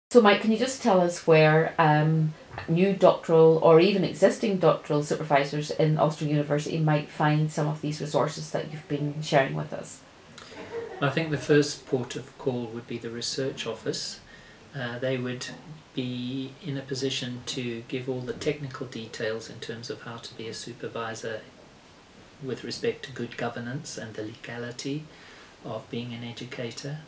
So Mike, can you just tell us where new doctoral or even existing doctoral supervisors in Ulster University might find some of these resources that you've been sharing with us? I think the first port of call would be the research office. They would be in a position to give all the technical details in terms of how to be a supervisor with respect to good governance and the legality of being an educator.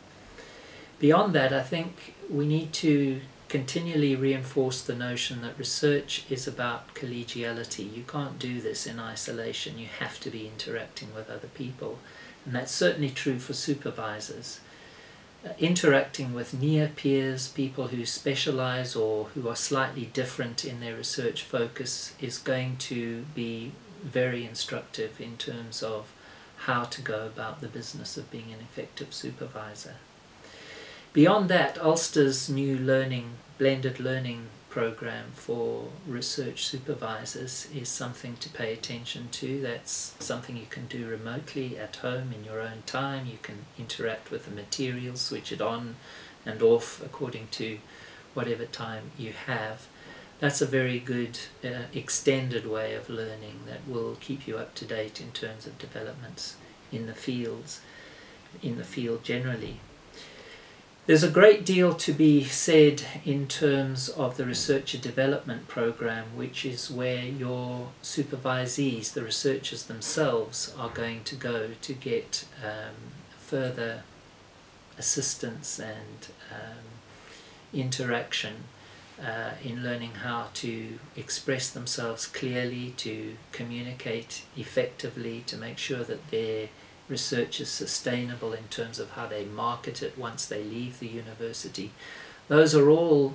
Beyond that, I think we need to continually reinforce the notion that research is about collegiality. You can't do this in isolation. You have to be interacting with other people. And that's certainly true for supervisors. Interacting with near peers, people who specialize or who are slightly different in their research focus, is going to be very instructive in terms of how to go about the business of being an effective supervisor. Beyond that, Ulster's new blended learning program for research supervisors is something to pay attention to. That's something you can do remotely at home in your own time. You can interact with the material, switch it on and off according to whatever time you have. That's a very good extended way of learning that will keep you up to date in terms of developments in the field generally. There's a great deal to be said in terms of the researcher development program, which is where your supervisees, the researchers themselves, are going to go to get further assistance and interaction in learning how to express themselves clearly, to communicate effectively, to make sure that their research is sustainable in terms of how they market it once they leave the university. Those are all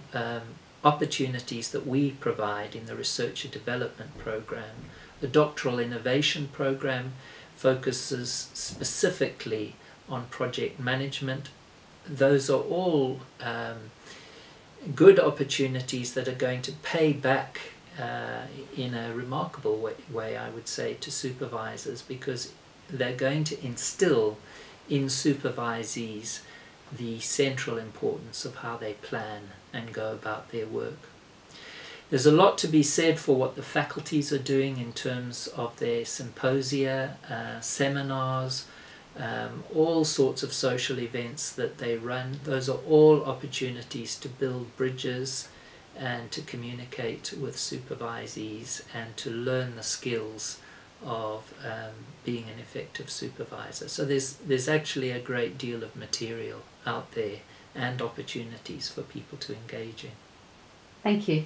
opportunities that we provide in the researcher development program. The doctoral innovation program focuses specifically on project management. Those are all good opportunities that are going to pay back in a remarkable way, I would say, to supervisors, because they're going to instill in supervisees the central importance of how they plan and go about their work. There's a lot to be said for what the faculties are doing in terms of their symposia, seminars, all sorts of social events that they run. Those are all opportunities to build bridges and to communicate with supervisees and to learn the skills of being an effective supervisor. So there's actually a great deal of material out there and opportunities for people to engage in. Thank you.